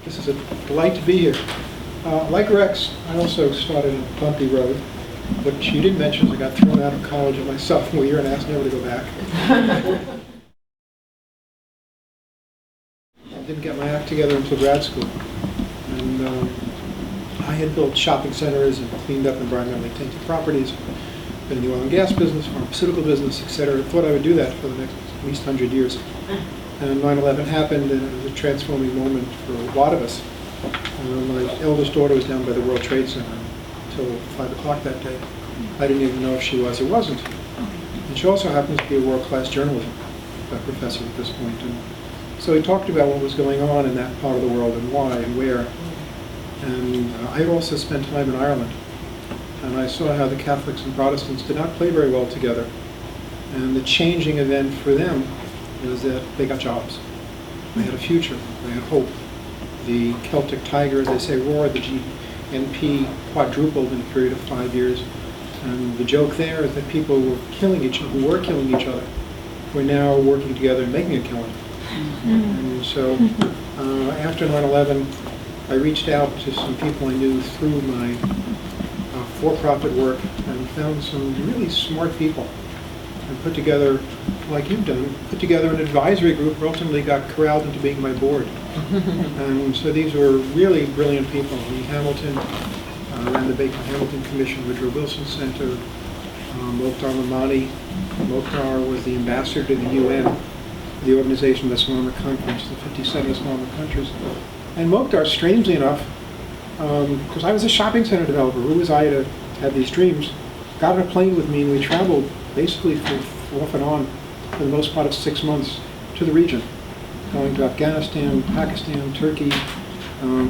This is a delight to be here. Like Rex, I also started a bumpy road. What you didn't mention is I got thrown out of college in my sophomore year and asked never to go back. I didn't get my act together until grad school. And I had built shopping centers and cleaned up environmentally tainted properties, been in the oil and gas business, pharmaceutical business, etc. I thought I would do that for the next at least 100 years. And 9/11 happened, and it was a transforming moment for a lot of us. My eldest daughter was down by the World Trade Center until 5 o'clock that day. I didn't even know if she was or wasn't. And she also happens to be a world-class journalism professor at this point. And so he talked about what was going on in that part of the world and why and where. And I had also spent time in Ireland. And I saw how the Catholics and Protestants did not play very well together. And the changing event for them was that they got jobs. They had a future. They had hope. The Celtic tiger, as they say, roared. The GNP quadrupled in a period of 5 years. And the joke there is that people who were killing each other were now working together and making a killing. And so after 9/11, I reached out to some people I knew through my for-profit work and found some really smart people and put together, like you've done, put together an advisory group, who ultimately got corralled into being my board. And so these were really brilliant people. Lee Hamilton ran the Baker-Hamilton Commission, Woodrow Wilson Center, Mokhtar Mamani. Mokhtar was the ambassador to the UN, the organization of the Islamic Conference, the 57 Islamic countries. And Mokhtar, strangely enough, because I was a shopping center developer, who was I to have these dreams, got on a plane with me and we traveled basically off and on for the most part of 6 months to the region, going to Afghanistan, Pakistan, Turkey,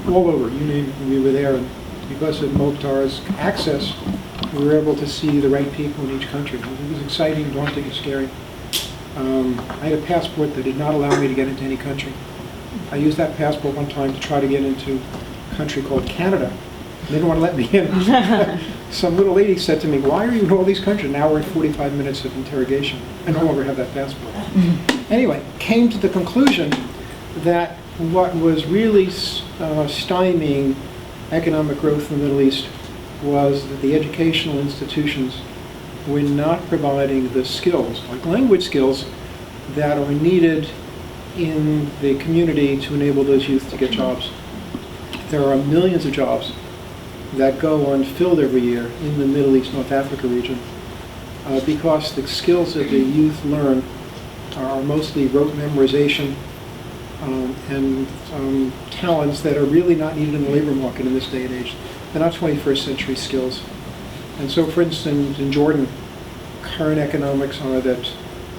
all over, you name it, we were there. And because of Mokhtar's access, we were able to see the right people in each country. It was exciting, daunting, and scary. I had a passport that did not allow me to get into any country. I used that passport one time to try to get into a country called Canada. They didn't want to let me in. Some little lady said to me, "Why are you in all these countries?" Now we're at 45 minutes of interrogation. I no longer have that passport. Anyway, came to the conclusion that what was really stymieing economic growth in the Middle East was that the educational institutions were not providing the skills, like language skills, that are needed in the community to enable those youth to get jobs. There are millions of jobs that go unfilled every year in the Middle East, North Africa region because the skills that the youth learn are mostly rote memorization and talents that are really not needed in the labor market in this day and age. They're not 21st century skills. And so, for instance, in Jordan, current economics are that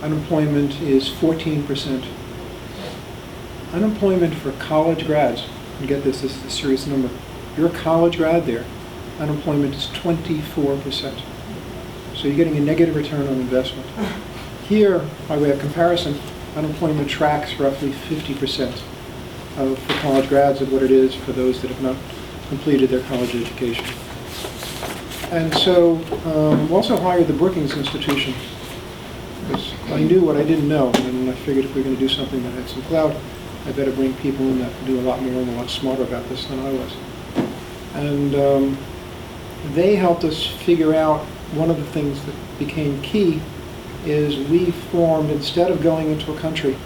unemployment is 14%. Unemployment for college grads, and get this is a serious number, you're a college grad there, unemployment is 24%. So you're getting a negative return on investment. Here, by way of comparison, unemployment tracks roughly 50% for college grads of what it is for those that have not completed their college education. And so also hired the Brookings Institution, because I knew what I didn't know, and I figured if we were going to do something that had some clout, I better bring people in that could do a lot more and a lot smarter about this than I was. And they helped us figure out one of the things that became key is we formed, instead of going into a country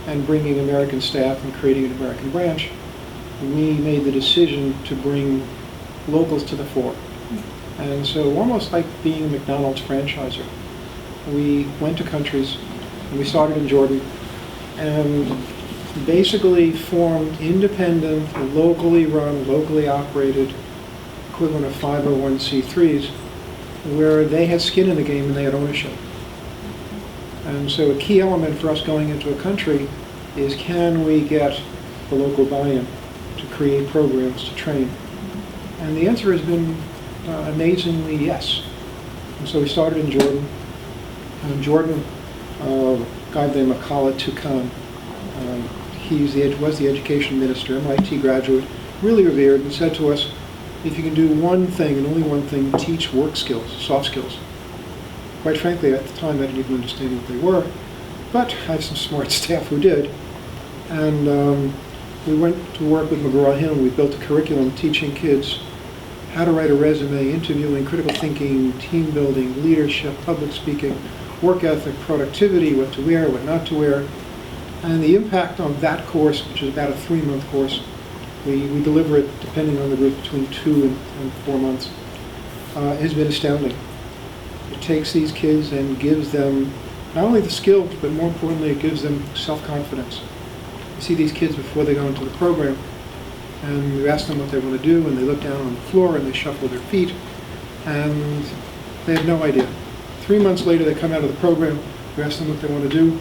and bringing American staff and creating an American branch, we made the decision to bring locals to the fore. And so almost like being a McDonald's franchisor, we went to countries, and we started in Jordan, and basically formed independent, locally run, locally operated, equivalent of 501c3s, where they had skin in the game and they had ownership. And so a key element for us going into a country is, can we get the local buy-in to create programs, to train? And the answer has been amazingly yes. And so we started in Jordan. Jordan, a guy named Akala Tukan, he was the education minister, MIT graduate, really revered, and said to us, if you can do one thing and only one thing, teach work skills, soft skills. Quite frankly, at the time I didn't even understand what they were, but I had some smart staff who did. And we went to work with McGraw-Hill. We built a curriculum teaching kids how to write a resume, interviewing, critical thinking, team building, leadership, public speaking, work ethic, productivity, what to wear, what not to wear. And the impact on that course, which is about a 3-month course, we deliver it, depending on the group, between 2 and 4 months, has been astounding. It takes these kids and gives them not only the skills, but more importantly, it gives them self-confidence. You see these kids before they go into the program, and you ask them what they want to do, and they look down on the floor and they shuffle their feet, and they have no idea. 3 months later, they come out of the program, you ask them what they want to do,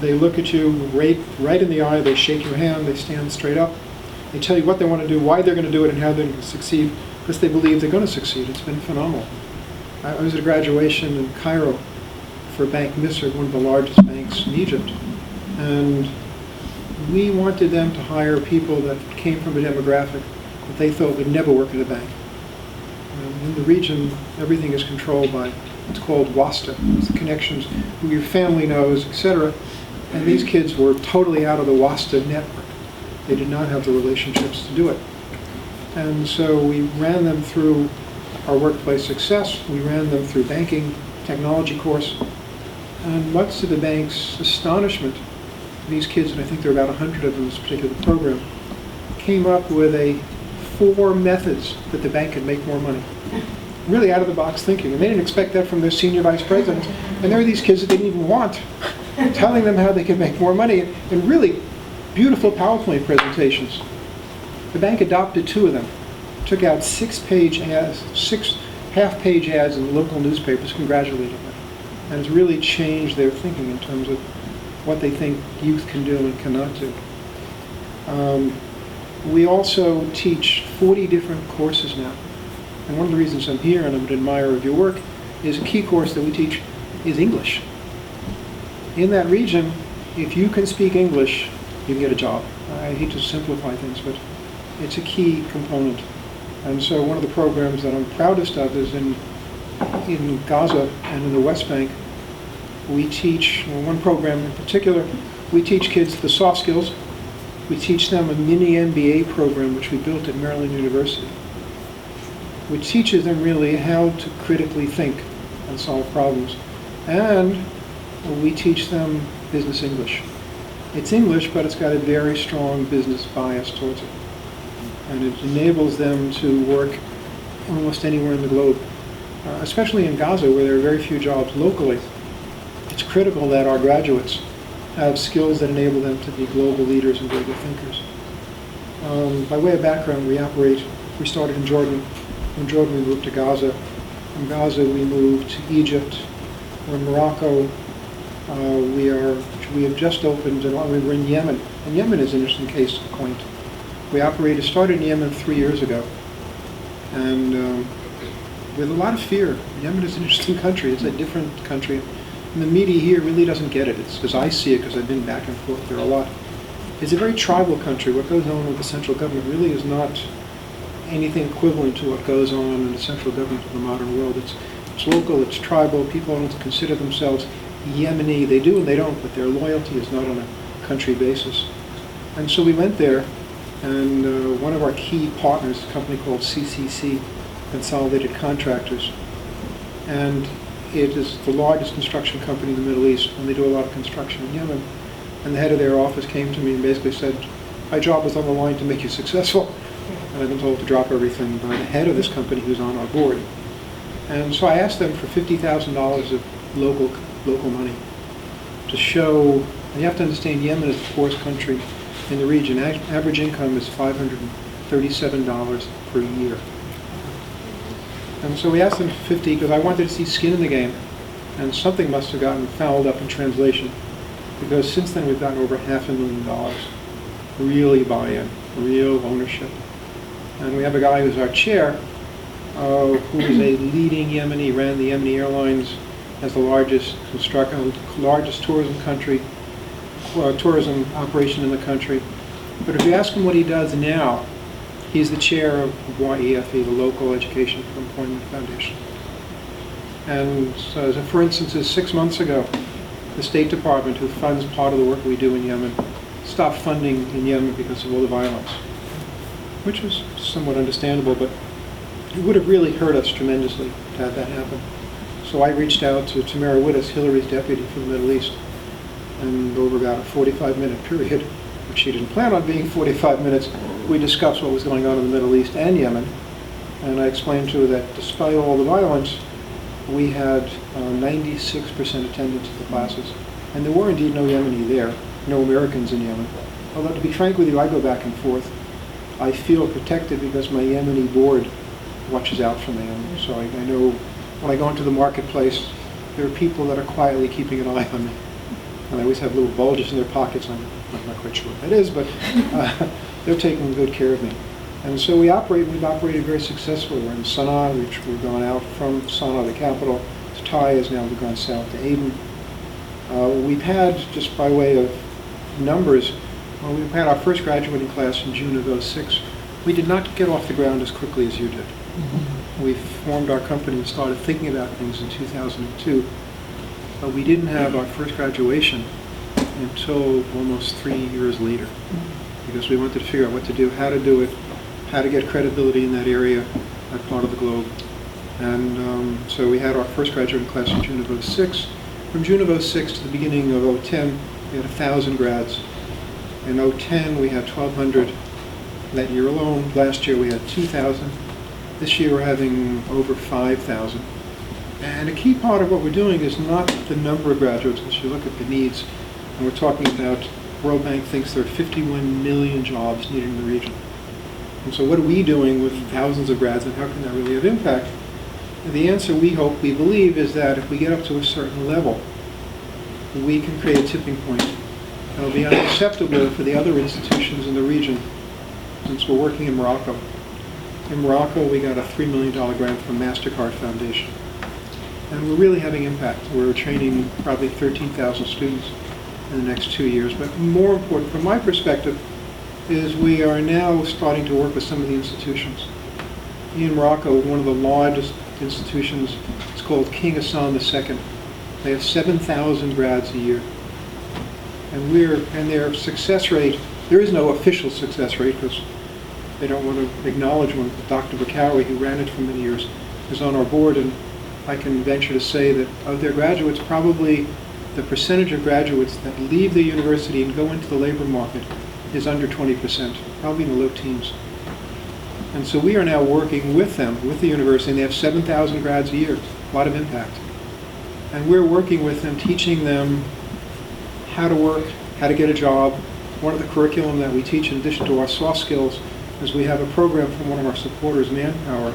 they look at you right in the eye, they shake your hand, they stand straight up, they tell you what they want to do, why they're going to do it, and how they're going to succeed, because they believe they're going to succeed. It's been phenomenal. I was at a graduation in Cairo for Bank Misr, one of the largest banks in Egypt, and we wanted them to hire people that came from a demographic that they thought would never work at a bank. In the region, everything is controlled by what's called WASTA. It's the connections, who your family knows, etc. And these kids were totally out of the WASTA network. They did not have the relationships to do it. And so we ran them through our workplace success. We ran them through banking technology course. And much to the bank's astonishment, these kids, and I think there are about 100 of them in this particular program, came up with 4 methods that the bank could make more money. Really out of the box thinking. And they didn't expect that from their senior vice president. And there were these kids that they didn't even want, telling them how they could make more money, and really beautiful PowerPoint presentations. The bank adopted 2 of them, took out 6 half-page ads in local newspapers congratulating them. And it's really changed their thinking in terms of what they think youth can do and cannot do. We also teach 40 different courses now. And one of the reasons I'm here and I'm an admirer of your work is a key course that we teach is English. In that region, if you can speak English, you can get a job. I hate to simplify things, but it's a key component. And so one of the programs that I'm proudest of is in Gaza and in the West Bank. We teach, one program in particular, we teach kids the soft skills. We teach them a mini MBA program which we built at Maryland University, which teaches them really how to critically think and solve problems. And we teach them business English. It's English, but it's got a very strong business bias towards it. And it enables them to work almost anywhere in the globe, especially in Gaza where there are very few jobs locally. It's critical that our graduates have skills that enable them to be global leaders and global thinkers. By way of background, we started in Jordan. From Jordan we moved to Gaza. From Gaza we moved to Egypt. We're in Morocco. We have just opened, we're in Yemen. And Yemen is an interesting case in point. We started in Yemen 3 years ago. And with a lot of fear. Yemen is an interesting country. It's a different country. And the media here really doesn't get it. It's because I see it, because I've been back and forth there a lot. It's a very tribal country. What goes on with the central government really is not anything equivalent to what goes on in the central government of the modern world. It's local, it's tribal. People don't consider themselves Yemeni. They do and they don't, but their loyalty is not on a country basis. And so we went there, and one of our key partners is a company called CCC, Consolidated Contractors. And it is the largest construction company in the Middle East, and they do a lot of construction in Yemen. And the head of their office came to me and basically said, my job is on the line to make you successful. And I've been told to drop everything by the head of this company who's on our board. And so I asked them for $50,000 of local money to show, and you have to understand Yemen is the poorest country in the region. Average income is $537 per year. And so we asked them for 50 because I wanted to see skin in the game. And something must have gotten fouled up in translation, because since then we've gotten over $500,000 really buy-in, real ownership. And we have a guy who's our chair, who is a leading Yemeni, ran the Yemeni Airlines as the largest tourism operation in the country. But if you ask him what he does now, he's the chair of YEFE, the Local Education for Employment Foundation. And so, for instance, 6 months ago, the State Department, who funds part of the work we do in Yemen, stopped funding in Yemen because of all the violence, which was somewhat understandable, but it would have really hurt us tremendously to have that happen. So I reached out to Tamara Wittes, Hillary's deputy for the Middle East, and over about a 45-minute period, which she didn't plan on being 45 minutes, we discussed what was going on in the Middle East and Yemen. And I explained to her that despite all the violence, we had 96% attendance at the classes. And there were indeed no Yemeni there, no Americans in Yemen. Although to be frank with you, I go back and forth. I feel protected because my Yemeni board watches out for me. And so I know when I go into the marketplace, there are people that are quietly keeping an eye on me. And they always have little bulges in their pockets. I'm not quite sure what that is, but they're taking good care of me. And so we've operated very successfully. We're in Sana'a, which we've gone out from Sana'a, the capital, to Taiz. Now we've gone south to Aden. We've had, just by way of numbers, we've had our first graduating class in June of '06. We did not get off the ground as quickly as you did. We formed our company and started thinking about things in 2002. But we didn't have our first graduation until almost 3 years later, because we wanted to figure out what to do, how to do it, how to get credibility in that area, that part of the globe. And so we had our first graduating class in June of '06. From June of '06 to the beginning of '10, we had 1,000 grads. In '10, we had 1,200 that year alone. Last year, we had 2,000. This year, we're having over 5,000. And a key part of what we're doing is not the number of graduates, as you look at the needs. And we're talking about, World Bank thinks there are 51 million jobs needed in the region. And so what are we doing with thousands of grads, and how can that really have impact? And the answer, we hope, we believe, is that if we get up to a certain level, we can create a tipping point. It'll be unacceptable for the other institutions in the region, since we're working in Morocco. In Morocco, we got a $3 million grant from MasterCard Foundation. And we're really having impact. We're training probably 13,000 students in the next 2 years. But more important, from my perspective, is we are now starting to work with some of the institutions. In Morocco, one of the largest institutions is called King Hassan II. They have 7,000 grads a year. And their success rate, there is no official success rate because they don't want to acknowledge one. Dr. Bakawi, who ran it for many years, is on our board, and I can venture to say that of their graduates, probably the percentage of graduates that leave the university and go into the labor market is under 20%, probably in the low teens. And so we are now working with them, with the university, and they have 7,000 grads a year, a lot of impact. And we're working with them, teaching them how to work, how to get a job. One of the curriculum that we teach, in addition to our soft skills, is we have a program from one of our supporters, Manpower,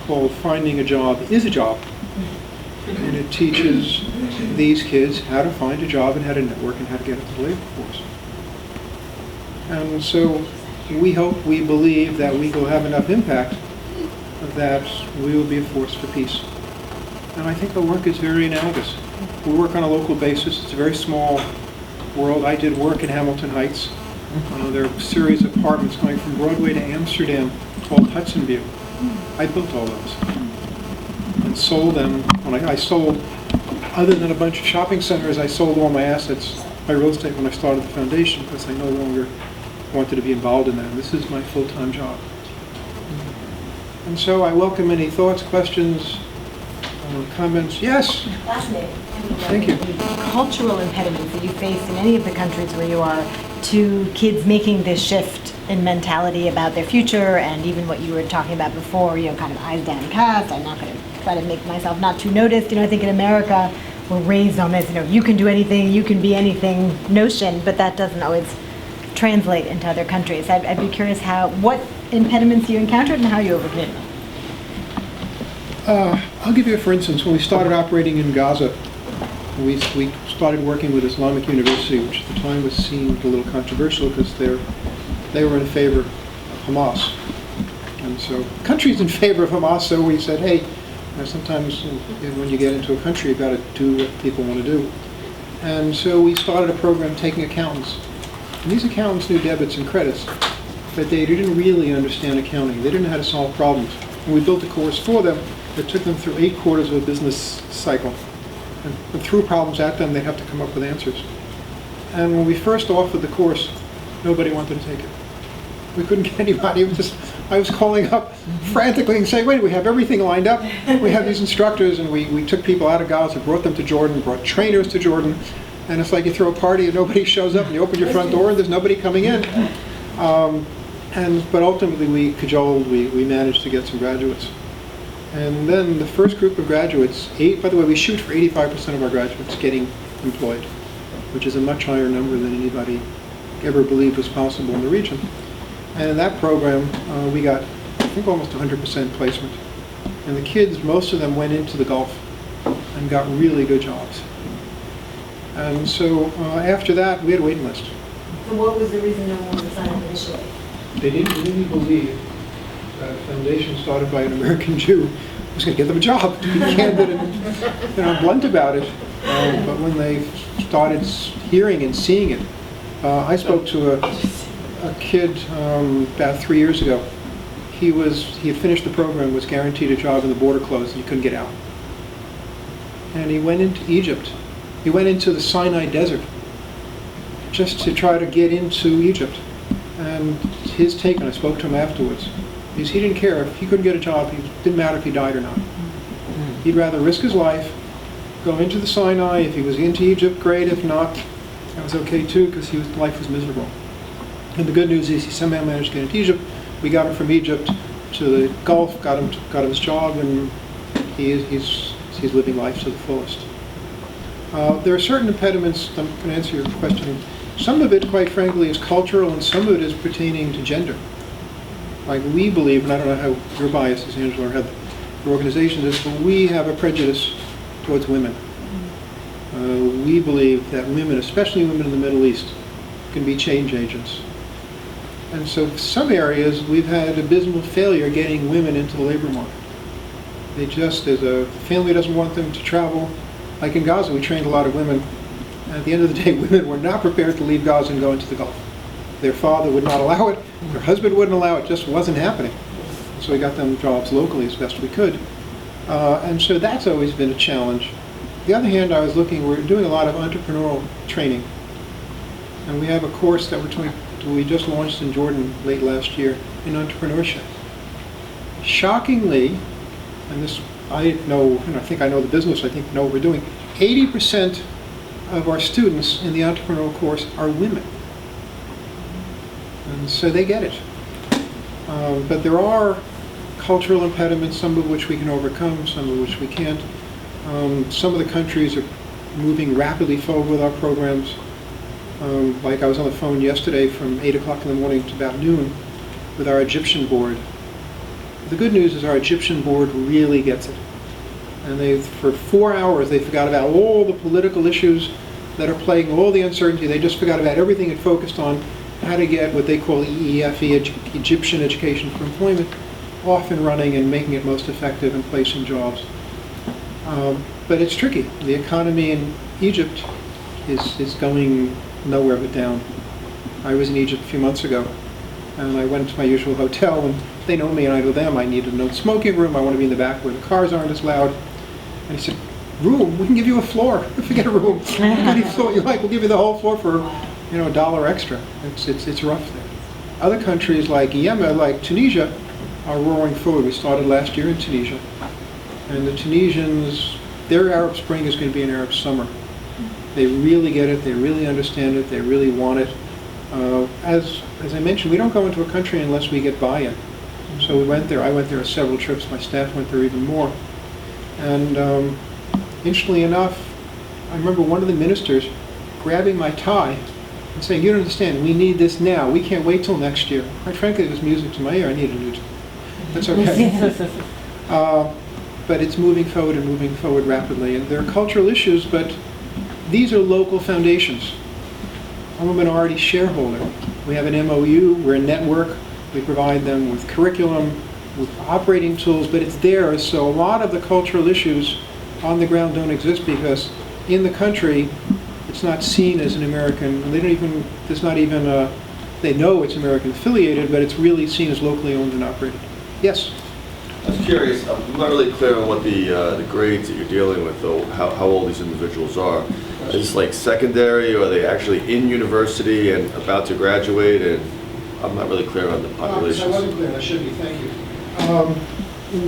called Finding a Job is a Job. And it teaches these kids how to find a job and how to network and how to get into the labor force. And so we hope, we believe that we will have enough impact that we will be a force for peace. And I think the work is very analogous. We work on a local basis. It's a very small world. I did work in Hamilton Heights. There are a series of apartments going from Broadway to Amsterdam called Hudson View. I built all those and sold them. When I sold, other than a bunch of shopping centers, I sold all my assets, my real estate, when I started the foundation, because I no longer wanted to be involved in that. And this is my full-time job. And so I welcome any thoughts, questions, comments. Yes? Fascinating. Thank you. Cultural impediments that you face in any of the countries where you are to kids making this shift in mentality about their future, and even what you were talking about before, kind of eyes downcast, I'm not going to try to make myself not too noticed. I think in America, we're raised on this, you can do anything, you can be anything notion, but that doesn't always translate into other countries. I'd be curious what impediments you encountered and how you overcame them. I'll give you for instance, when we started operating in Gaza, we started working with Islamic University, which at the time was seen a little controversial because they were in favor of Hamas. And so countries in favor of Hamas, so we said, hey, sometimes when you get into a country, you've got to do what people want to do. And so we started a program taking accountants. And these accountants knew debits and credits, but they didn't really understand accounting. They didn't know how to solve problems. And we built a course for them that took them through 8 quarters of a business cycle. And threw problems at them, they'd have to come up with answers. And when we first offered the course, Nobody wanted to take it. We couldn't get anybody. It was just, I was calling up frantically and saying, wait, we have everything lined up. We have these instructors, and we took people out of Gaza, brought them to Jordan, brought trainers to Jordan, and it's like you throw a party and nobody shows up, and you open your front door and there's nobody coming in. But ultimately we cajoled, we managed to get some graduates. And then the first group of graduates, by the way, we shoot for 85% of our graduates getting employed, which is a much higher number than anybody ever believed was possible in the region. And in that program, we got, I think, almost 100% placement. And the kids, most of them went into the Gulf and got really good jobs. And so after that, we had a waiting list. So what was the reason no one would sign up initially? They didn't really believe that a foundation started by an American Jew was going to get them a job, to be candid and blunt about it. But when they started hearing and seeing it, I spoke to a kid about 3 years ago. He had finished the program, was guaranteed a job, and the border closed, and he couldn't get out. And he went into Egypt. He went into the Sinai Desert just to try to get into Egypt. And his take, and I spoke to him afterwards, is he didn't care if he couldn't get a job. It didn't matter if he died or not. He'd rather risk his life, go into the Sinai. If he was into Egypt, great. If not, that was okay too, because life was miserable. And the good news is he somehow managed to get into Egypt. We got him from Egypt to the Gulf, got him his job, and he's living life to the fullest. There are certain impediments. I'm going to answer your question. Some of it, quite frankly, is cultural, and some of it is pertaining to gender. Like we believe, and I don't know how your bias is, Angela, or how your organization is, but we have a prejudice towards women. We believe that women, especially women in the Middle East, can be change agents. And so some areas we've had abysmal failure getting women into the labor market. There's a family doesn't want them to travel. Like in Gaza, we trained a lot of women. At the end of the day, women were not prepared to leave Gaza and go into the Gulf. Their father would not allow it. Their husband wouldn't allow it. It just wasn't happening. So we got them jobs locally as best we could. And so that's always been a challenge. On the other hand, we're doing a lot of entrepreneurial training. And we have a course that we just launched in Jordan late last year in entrepreneurship. Shockingly, and this I know, and I think I know the business, I think I know what we're doing, 80% of our students in the entrepreneurial course are women. And so they get it. But there are cultural impediments, some of which we can overcome, some of which we can't. Some of the countries are moving rapidly forward with our programs. Like I was on the phone yesterday from 8 o'clock in the morning to about noon with our Egyptian board. The good news is our Egyptian board really gets it. And for 4 hours, they forgot about all the political issues that are plaguing, all the uncertainty. They just forgot about everything and focused on how to get what they call EEFE, Egyptian Education for Employment, off and running and making it most effective and placing jobs. But it's tricky. The economy in Egypt is going nowhere but down. I was in Egypt a few months ago, and I went to my usual hotel, and they know me, and I know them. I need a no smoking room. I want to be in the back where the cars aren't as loud. And he said, room? We can give you a floor. Forget a room. Any floor you like, we'll give you the whole floor for $1 extra. It's rough there. Other countries like Yemen, like Tunisia, are roaring forward. We started last year in Tunisia. And the Tunisians, their Arab Spring is going to be an Arab summer. They really get it, they really understand it, they really want it. As I mentioned, we don't go into a country unless we get buy-in. So we went there, I went there several trips, my staff went there even more. And interestingly enough, I remember one of the ministers grabbing my tie and saying, you don't understand, we need this now, we can't wait till next year. Quite frankly, it was music to my ear, I need a new tie. That's okay. But it's moving forward and moving forward rapidly. And there are cultural issues, but these are local foundations. I'm a minority shareholder. We have an MOU, we're a network, we provide them with curriculum, with operating tools, but it's theirs, so a lot of the cultural issues on the ground don't exist because in the country, it's not seen as an American, they know it's American affiliated, but it's really seen as locally owned and operated. Yes? I was curious, I'm not really clear on what the grades that you're dealing with, though, how old these individuals are. question. Is this like secondary, or are they actually in university and about to graduate? And I'm not really clear on the I population. wasn't clear, I should be, thank you.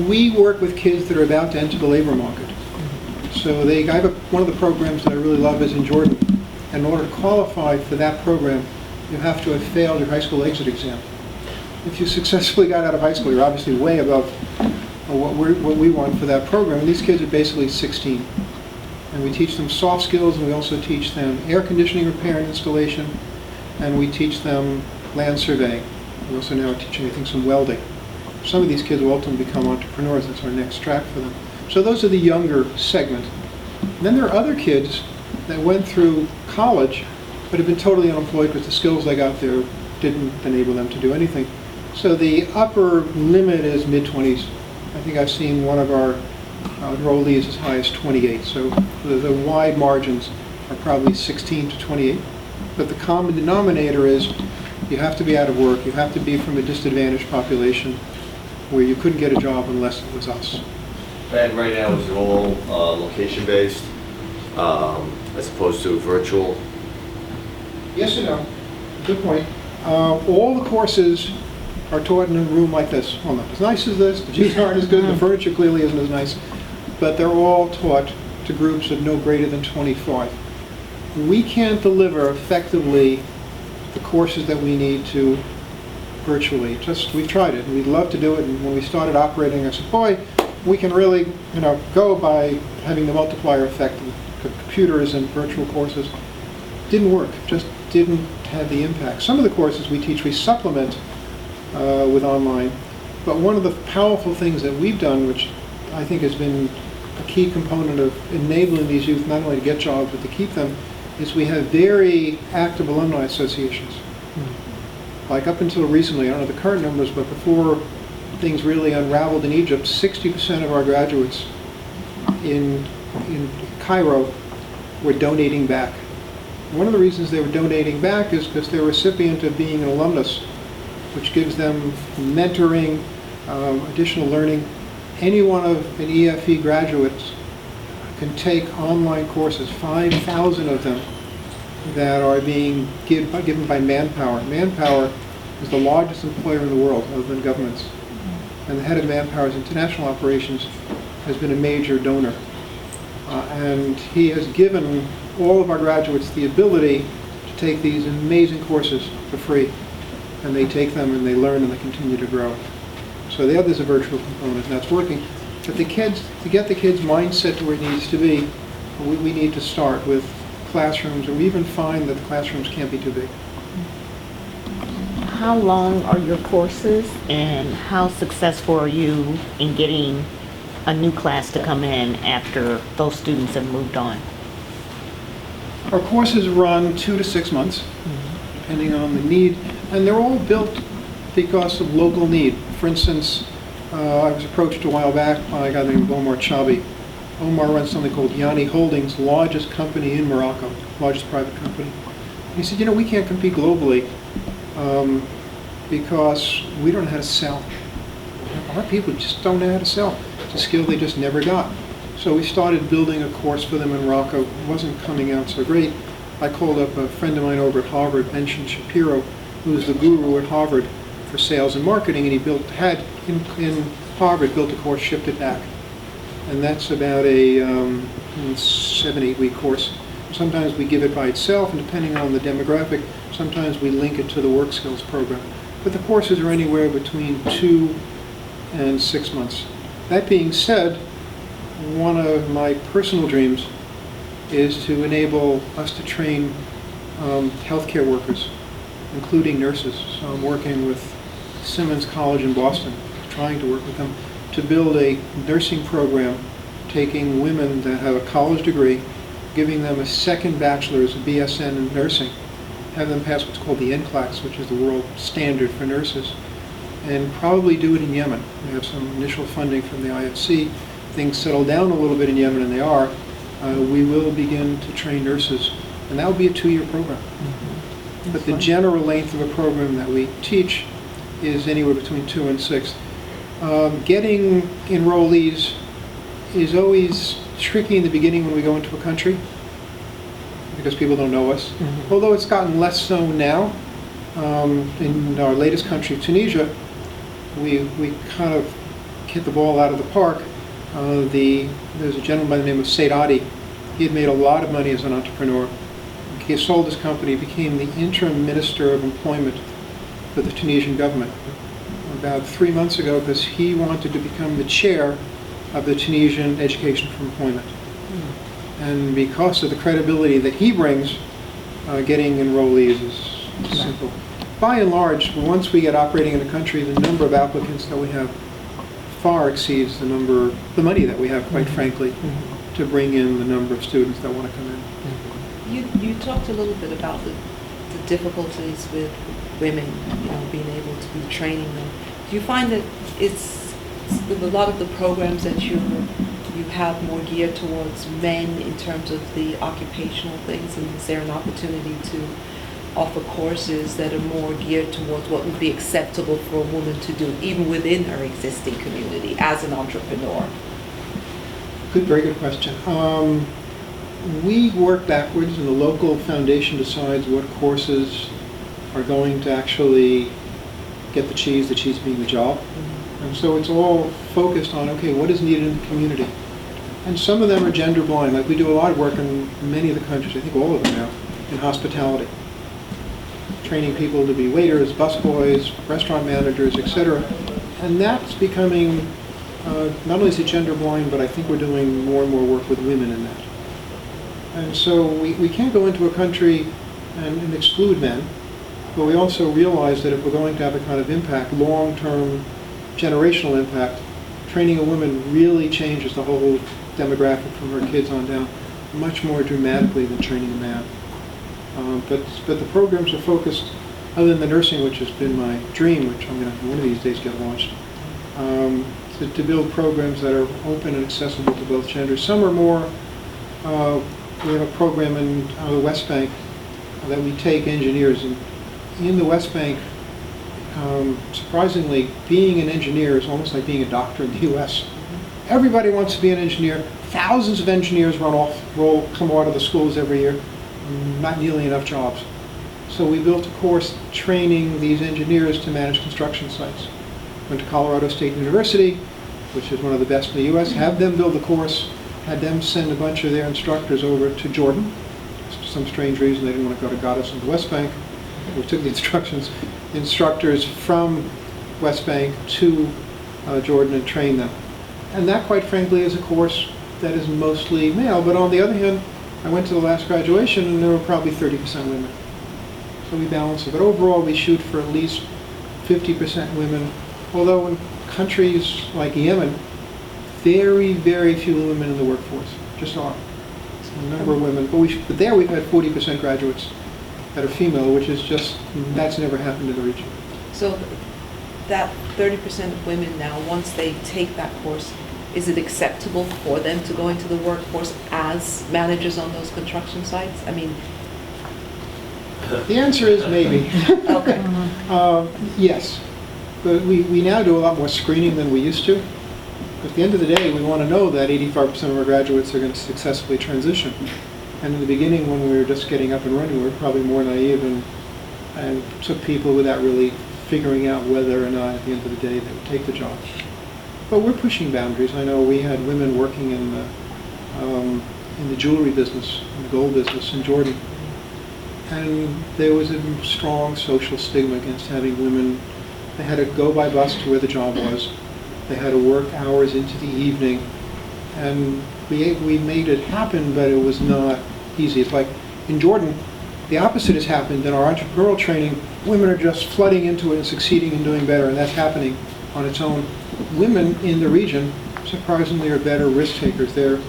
We work with kids that are about to enter the labor market. So one of the programs that I really love is in Jordan. In order to qualify for that program, you have to have failed your high school exit exam. If you successfully got out of high school, you're obviously way above what we want for that program. And these kids are basically 16. And we teach them soft skills, and we also teach them air conditioning repair and installation, and we teach them land surveying. We also now teach anything, some welding. Some of these kids will ultimately become entrepreneurs. That's our next track for them. So those are the younger segment. And then there are other kids that went through college but have been totally unemployed because the skills they got there didn't enable them to do anything. So the upper limit is mid-20s. I think I've seen one of our enrollees as high as 28. So the wide margins are probably 16 to 28. But the common denominator is you have to be out of work. You have to be from a disadvantaged population where you couldn't get a job unless it was us. And right now, is it all location-based as opposed to virtual? Yes and no. Good point. All the courses are taught in a room like this. Well, not as nice as this. The G's aren't as good. The furniture clearly isn't as nice. But they're all taught to groups of no greater than 25. We can't deliver effectively the courses that we need to virtually. We've tried it, and we'd love to do it. And when we started operating, I said, boy, we can really, go by having the multiplier effect of computers and virtual courses. Didn't work. Just didn't have the impact. Some of the courses we teach, we supplement with online. But one of the powerful things that we've done, which I think has been a key component of enabling these youth not only to get jobs but to keep them, is we have very active alumni associations. Like up until recently, I don't know the current numbers, but before things really unraveled in Egypt, 60% of our graduates in Cairo were donating back. One of the reasons they were donating back is because they're a recipient of being an alumnus, which gives them mentoring, additional learning. Any one of an EFE graduates can take online courses, 5,000 of them, that are being given by Manpower. Manpower is the largest employer in the world other than governments. And the head of Manpower's international operations has been a major donor. And he has given all of our graduates the ability to take these amazing courses for free. And they take them and they learn and they continue to grow. So the other is a virtual component, and that's working. But the kids, to get the kids' mindset to where it needs to be, we need to start with classrooms, and we even find that the classrooms can't be too big. How long are your courses, and how successful are you in getting a new class to come in after those students have moved on? Our courses run 2 to 6 months, depending on the need, and they're all built because of local need. For instance, I was approached a while back by a guy named Omar Chabi. Omar runs something called Yani Holdings, largest company in Morocco, largest private company. He said, we can't compete globally because we don't know how to sell. Our people just don't know how to sell. It's a skill they just never got. So we started building a course for them in Morocco. It wasn't coming out so great. I called up a friend of mine over at Harvard, Benjamin Shapiro, who's the guru at Harvard for sales and marketing, and he had in Harvard built a course, shipped it back. And that's about a 7-8 week course. Sometimes we give it by itself, and depending on the demographic, sometimes we link it to the work skills program. But the courses are anywhere between 2 and 6 months. That being said, one of my personal dreams is to enable us to train healthcare workers, including nurses. So I'm working with Simmons College in Boston, trying to work with them to build a nursing program, taking women that have a college degree, giving them a second bachelor's, a BSN in nursing, have them pass what's called the NCLEX, which is the world standard for nurses, and probably do it in Yemen. We have some initial funding from the IFC. Things settle down a little bit in Yemen, and they are. We will begin to train nurses, and that will be a 2-year program. But the general length of a program that we teach is anywhere between 2 and 6. Getting enrollees is always tricky in the beginning when we go into a country. because people don't know us. Although it's gotten less so now. In our latest country, Tunisia, we kind of hit the ball out of the park. There's a gentleman by the name of Said Adi. He had made a lot of money as an entrepreneur. He sold his company, became the interim minister of employment for the Tunisian government about 3 months ago, because he wanted to become the chair of the Tunisian Education for Employment. And because of the credibility that he brings, getting enrollees is simple. By and large, once we get operating in a country, the number of applicants that we have far exceeds the money that we have, quite frankly, to bring in the number of students that want to come in. You talked a little bit about the difficulties with women, being able to be training them. Do you find that it's a lot of the programs that you have more geared towards men in terms of the occupational things, and is there an opportunity to offer courses that are more geared towards what would be acceptable for a woman to do, even within her existing community as an entrepreneur? Very good question. We work backwards, and the local foundation decides what courses are going to actually get the cheese being the job. And so it's all focused on, okay, what is needed in the community? And some of them are gender blind. Like, we do a lot of work in many of the countries, I think all of them now, in hospitality. Training people to be waiters, busboys, restaurant managers, etc. And that's becoming, not only is it gender blind, but I think we're doing more and more work with women in that. And so we can't go into a country and exclude men, but we also realize that if we're going to have a kind of impact, long-term, generational impact, training a woman really changes the whole demographic from her kids on down much more dramatically than training a man. But the programs are focused, other than the nursing, which has been my dream, which I'm going to one of these days get launched, to build programs that are open and accessible to both genders. Some are more, we have a program in the West Bank that we take engineers, and in the West Bank, surprisingly, being an engineer is almost like being a doctor in the US. Everybody wants to be an engineer. Thousands of engineers come out of the schools every year. Not nearly enough jobs. So we built a course training these engineers to manage construction sites. Went to Colorado State University, which is one of the best in the US, had them build the course, had them send a bunch of their instructors over to Jordan. For some strange reason, they didn't want to go to Gaddis and the West Bank. We took the instructors from West Bank to Jordan and trained them. And that, quite frankly, is a course that is mostly male. But on the other hand, I went to the last graduation and there were probably 30% women. So we balance it. But overall, we shoot for at least 50% women. Although in countries like Yemen, very, very few women in the workforce. Just are. A number of women. But there we've had 40% graduates that are female, which is just, that's never happened in the region. So that 30% of women now, once they take that course, is it acceptable for them to go into the workforce as managers on those construction sites? I mean... The answer is maybe. Okay. Yes. But we now do a lot more screening than we used to. At the end of the day, we want to know that 85% of our graduates are going to successfully transition. And in the beginning, when we were just getting up and running, we were probably more naive and took people without really figuring out whether or not, at the end of the day, they would take the job. But we're pushing boundaries. I know we had women working in the jewelry business, in the gold business in Jordan. And there was a strong social stigma against having women. They had to go by bus to where the job was. They had to work hours into the evening. And we made it happen, but it was not easy. It's like in Jordan, the opposite has happened. In our entrepreneurial training, women are just flooding into it and succeeding and doing better, and that's happening on its own. Women in the region, surprisingly, are better risk takers. They're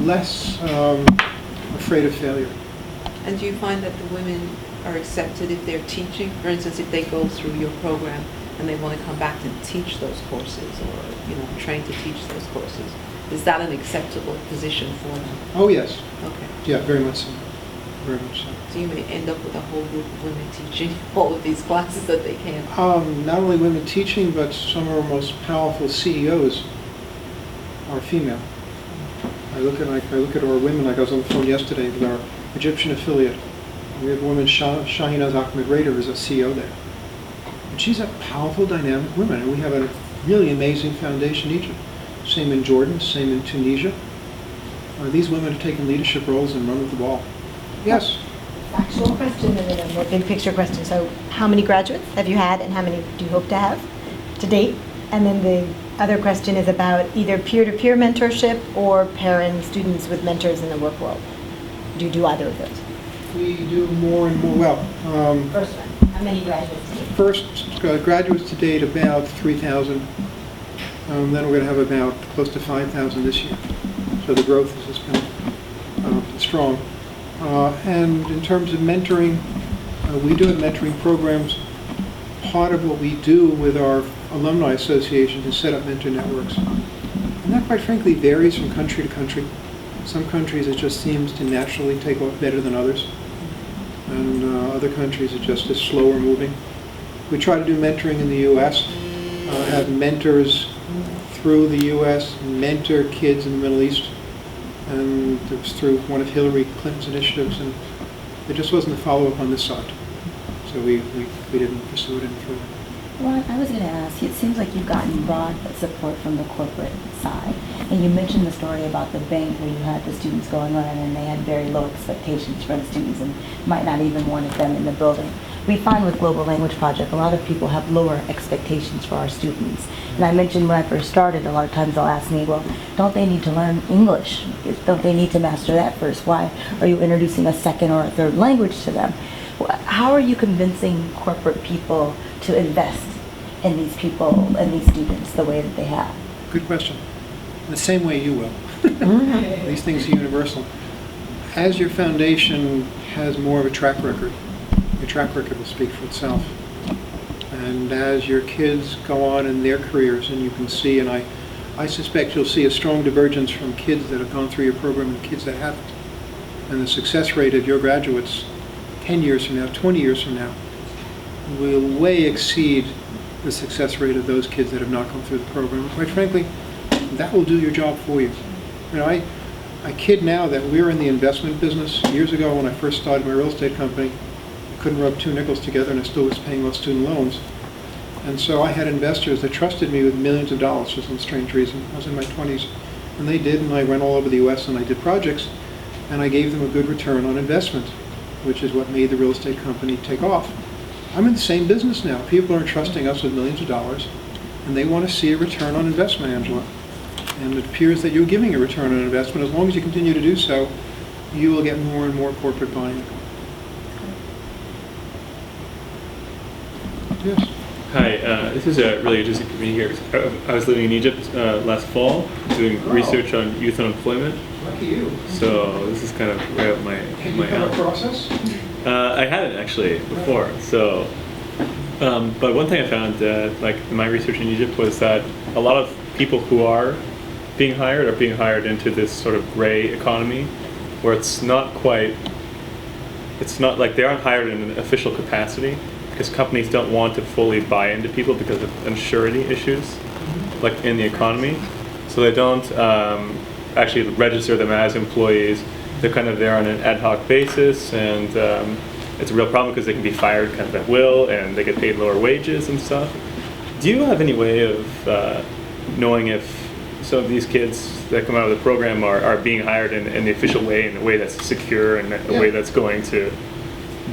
less afraid of failure. And do you find that the women are accepted if they're teaching? For instance, if they go through your program and they want to come back and teach those courses, or train to teach those courses, is that an acceptable position for them? Oh, yes. Okay. Yeah, very much so. Very much so. So you may end up with a whole group of women teaching all of these classes that they can. Not only women teaching, but some of our most powerful CEOs are female. I look at our women, like I was on the phone yesterday with our Egyptian affiliate. We have a woman, Shahinaz Ahmed Raider, who's a CEO there. And she's a powerful, dynamic woman, and we have a really amazing foundation in Egypt. Same in Jordan, same in Tunisia. These women have taken leadership roles and run with the ball. Yes? Factual question and then a more big picture question. So how many graduates have you had and how many do you hope to have to date? And then the other question is about either peer-to-peer mentorship or pairing students with mentors in the work world. Do you do either of those? We do more and more. Well, First one, how many graduates to date? first graduates to date about 3,000. Then we're going to have about close to 5,000 this year. So the growth has just been strong. And in terms of mentoring, we do have mentoring programs. Part of what we do with our alumni association is set up mentor networks. And that, quite frankly, varies from country to country. Some countries it just seems to naturally take off better than others. And other countries it just is slower moving. We try to do mentoring in the U.S., have mentors through the U.S., mentor kids in the Middle East. And it was through one of Hillary Clinton's initiatives, and there just wasn't a follow-up on this side. So we didn't pursue it any further. Well, I was going to ask you, it seems like you've gotten broad support from the corporate side. And you mentioned the story about the bank where you had the students going on and they had very low expectations for the students and might not even wanted them in the building. We find with Global Language Project, a lot of people have lower expectations for our students. And I mentioned when I first started, a lot of times they'll ask me, well, don't they need to learn English? Don't they need to master that first? Why are you introducing a second or a third language to them? How are you convincing corporate people to invest in these people and these students the way that they have? Good question. The same way you will. These things are universal. As your foundation has more of a track record, your track record will speak for itself. And as your kids go on in their careers, and you can see, and I suspect you'll see a strong divergence from kids that have gone through your program and kids that haven't. And the success rate of your graduates 10 years from now, 20 years from now, will way exceed the success rate of those kids that have not gone through the program. Quite frankly, that will do your job for you. You know, I kid now that we're in the investment business. Years ago when I first started my real estate company, I couldn't rub two nickels together and I still was paying off student loans. And so I had investors that trusted me with millions of dollars for some strange reason. I was in my 20s. And they did, and I went all over the US and I did projects, and I gave them a good return on investment, which is what made the real estate company take off. I'm in the same business now. People are entrusting us with millions of dollars, and they want to see a return on investment, Angela. And it appears that you're giving a return on investment. As long as you continue to do so, you will get more and more corporate buy-in. Yes. Hi, this is really interesting for me here. I was living in Egypt last fall, doing research on youth unemployment. Lucky you. So this is kind of right up my Can you come alley. across us? I hadn't actually before. So, but one thing I found, like in my research in Egypt, was that a lot of people who are being hired into this sort of gray economy, where it's not like they aren't hired in an official capacity, because companies don't want to fully buy into people because of insurity issues, like in the economy. So they don't actually register them as employees. They're kind of there on an ad hoc basis, and it's a real problem because they can be fired kind of at will, and they get paid lower wages and stuff. Do you have any way of knowing if some of these kids that come out of the program are being hired in the official way, in a way that's secure and a way that's going to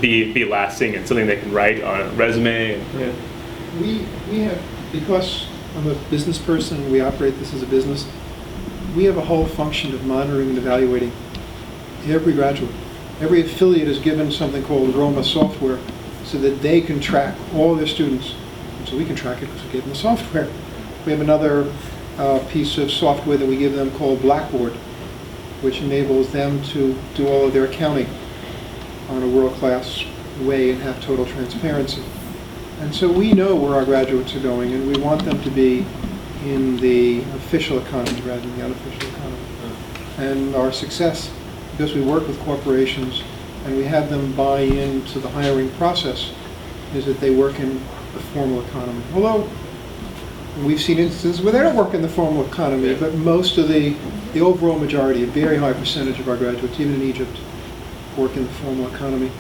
be lasting and something they can write on a resume? And, We have, because I'm a business person and we operate this as a business, we have a whole function of monitoring and evaluating every graduate. Every affiliate is given something called Roma software so that they can track all their students. And so we can track it because we gave them the software. We have another piece of software that we give them called Blackboard, which enables them to do all of their accounting on a world-class way and have total transparency. And so we know where our graduates are going, and we want them to be in the official economy rather than the unofficial economy. And our success, because we work with corporations and we have them buy into the hiring process, is that they work in the formal economy. Although we've seen instances where they don't work in the formal economy, but most of the overall majority, a very high percentage of our graduates, even in Egypt, work in the formal economy.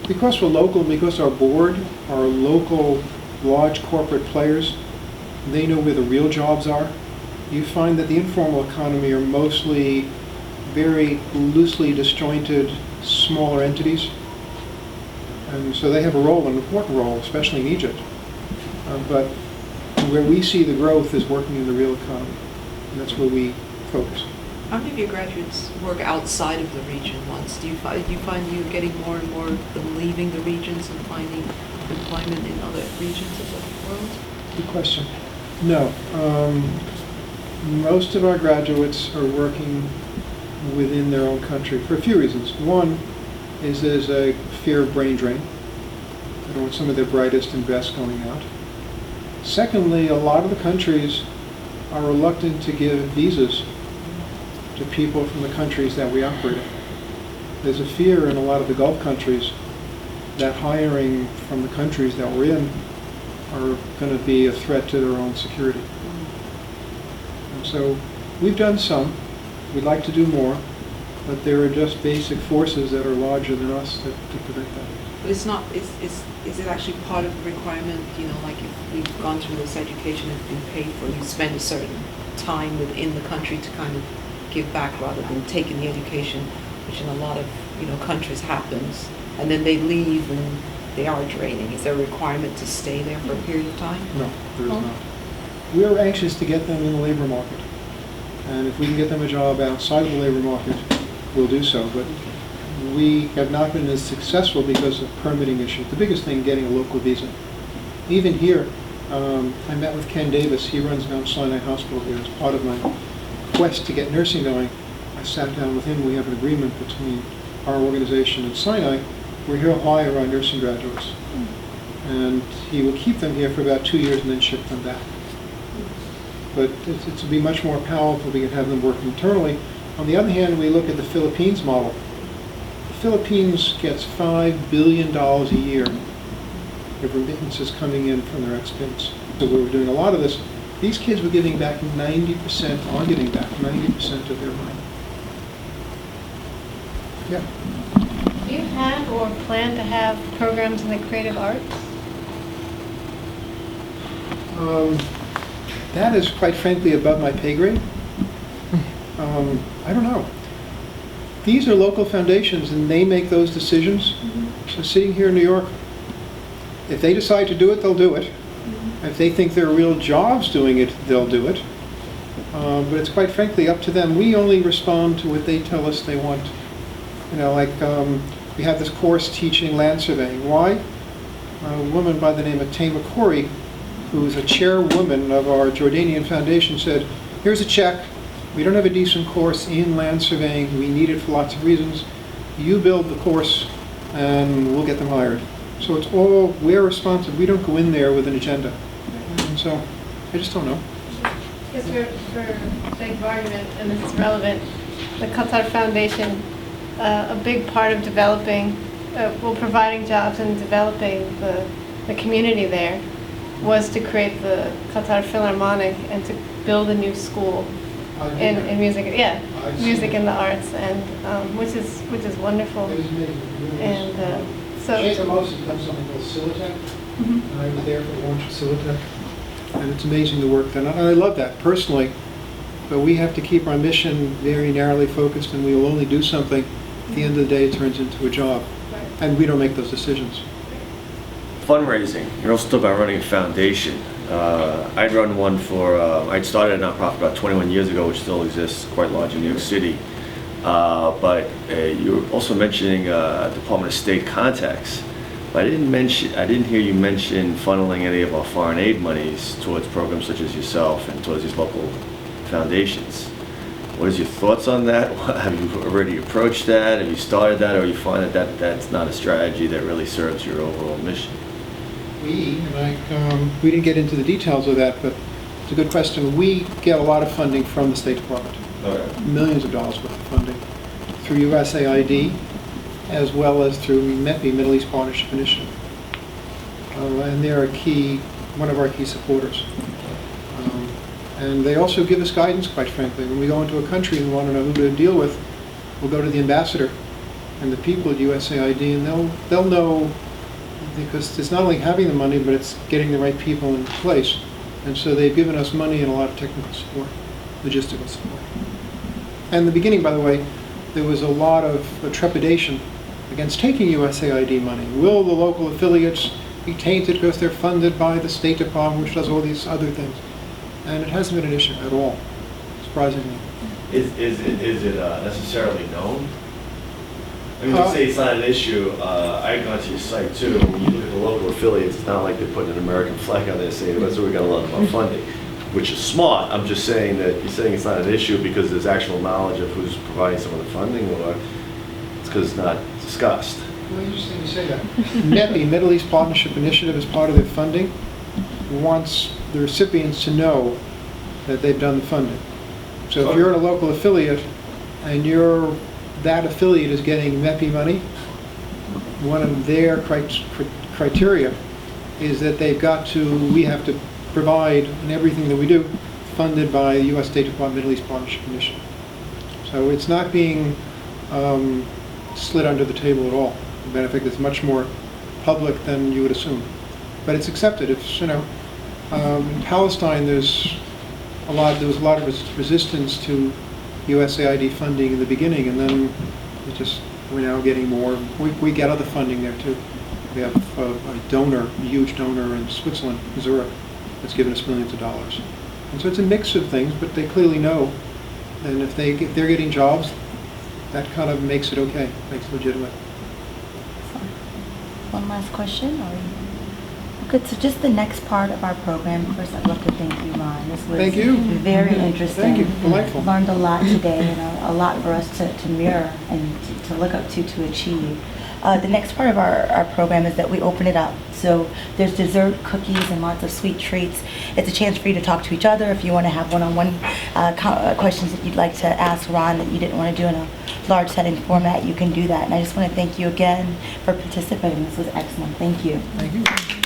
Because we're local, because our board are local, large corporate players, they know where the real jobs are. You find that the informal economy are mostly very loosely disjointed, smaller entities. And so they have a role, an important role, especially in Egypt. But where we see the growth is working in the real economy. And that's where we focus. How many of your graduates work outside of the region once? Do you find you getting more and more of them leaving the regions and finding employment in other regions of the world? Good question. No. Most of our graduates are working within their own country for a few reasons. One is there's a fear of brain drain. They don't want some of their brightest and best going out. Secondly, a lot of the countries are reluctant to give visas to people from the countries that we operate in. There's a fear in a lot of the Gulf countries that hiring from the countries that we're in are going to be a threat to their own security. And so we've done some. We'd like to do more, but there are just basic forces that are larger than us that prevent that. But it's not, is it actually part of the requirement, like if we've gone through this education and been paid for, you spend a certain time within the country to kind of give back rather than taking the education, which in a lot of countries happens, and then they leave and they are draining. Is there a requirement to stay there for a period of time? No, there is not. We're anxious to get them in the labor market, and if we can get them a job outside of the labor market, we'll do so. But we have not been as successful because of permitting issues. The biggest thing, getting a local visa. Even here, I met with Ken Davis. He runs Mount Sinai Hospital here as part of my quest to get nursing going. I sat down with him. We have an agreement between our organization and Sinai where he'll hire our nursing graduates. And he will keep them here for about 2 years and then ship them back. But it would be much more powerful if we could have them work internally. On the other hand, we look at the Philippines model. The Philippines gets $5 billion a year of remittances coming in from their expats. So we were doing a lot of this. These kids were giving back 90%, are giving back 90% of their money. Yeah. Do you have or plan to have programs in the creative arts? That is quite frankly above my pay grade. I don't know. These are local foundations and they make those decisions. So sitting here in New York, if they decide to do it, they'll do it. If they think there are real jobs doing it, they'll do it. But it's quite frankly up to them. We only respond to what they tell us they want. We have this course teaching land surveying. Why? A woman by the name of Tama Khoury, who's a chairwoman of our Jordanian foundation, said, here's a check. We don't have a decent course in land surveying. We need it for lots of reasons. You build the course and we'll get them hired. So it's all, we're responsive. We don't go in there with an agenda. And so I just don't know. Because for sake of argument, and this is relevant, the Qatar Foundation, a big part of developing, providing jobs and developing the community there was to create the Qatar Philharmonic and to build a new school in music. Yeah, music and the arts, and which is wonderful. And Sheikh Amos has done something called Silitech, and I was there for the launch of Silitech, and it's amazing the work done. And I love that personally, but we have to keep our mission very narrowly focused, and we will only do something. At the end of the day, it turns into a job, and we don't make those decisions. Fundraising. You're also talking about running a foundation. I'd run one for, I'd started a nonprofit about 21 years ago, which still exists, quite large in New York City. But you were also mentioning Department of State contacts. But I didn't hear you mention funneling any of our foreign aid monies towards programs such as yourself and towards these local foundations. What is your thoughts on that? Have you already approached that? Have you started that, or you find that that's not a strategy that really serves your overall mission? We didn't get into the details of that, but it's a good question. We get a lot of funding from the State Department. Okay. Millions of dollars worth of funding through USAID, as well as through MEPI, Middle East Partnership Initiative. And they're one of our key supporters. And they also give us guidance, quite frankly. When we go into a country and we want to know who to deal with, will go to the ambassador and the people at USAID, and they'll know, because it's not only having the money, but it's getting the right people in place. And so they've given us money and a lot of technical support, logistical support. And in the beginning, by the way, there was a lot of trepidation against taking USAID money. Will the local affiliates be tainted because they're funded by the State Department, which does all these other things? And it hasn't been an issue at all, surprisingly. Is it necessarily known? I mean, let's say it's not an issue. I've gone to your site too. When you look at the local affiliates, it's not like they're putting an American flag on there saying, that's where we got a lot of our funding, which is smart. I'm just saying that you're saying it's not an issue because there's actual knowledge of who's providing some of the funding, or it's because it's not discussed. Well, interesting you say that. MEPI, Middle East Partnership Initiative, as part of their funding, wants the recipients to know that they've done the funding. So if you're in a local affiliate and that affiliate is getting MEPI money, one of their criteria is that we have to provide in everything that we do, funded by the U.S. State Department Middle East Partnership Initiative. So it's not being slid under the table at all. In fact, it's much more public than you would assume. But it's accepted. If, in Palestine, there was a lot of resistance to USAID funding in the beginning, and then we're now getting more. We get other funding there too. We have a huge donor in Switzerland, Zurich, that's given us millions of dollars. And so it's a mix of things, but they clearly know. And if they're getting jobs, that kind of makes it okay, makes it legitimate. One last question? Good, so just the next part of our program, first I'd love to thank you, Ron. This was Thank you. very interesting. Thank you, delightful. Learned a lot today, and a lot for us to mirror and to look up to achieve. The next part of our program is that we open it up. So there's dessert, cookies, and lots of sweet treats. It's a chance for you to talk to each other. If you want to have one-on-one questions that you'd like to ask Ron that you didn't want to do in a large setting format, you can do that. And I just want to thank you again for participating. This was excellent. Thank you. Thank you.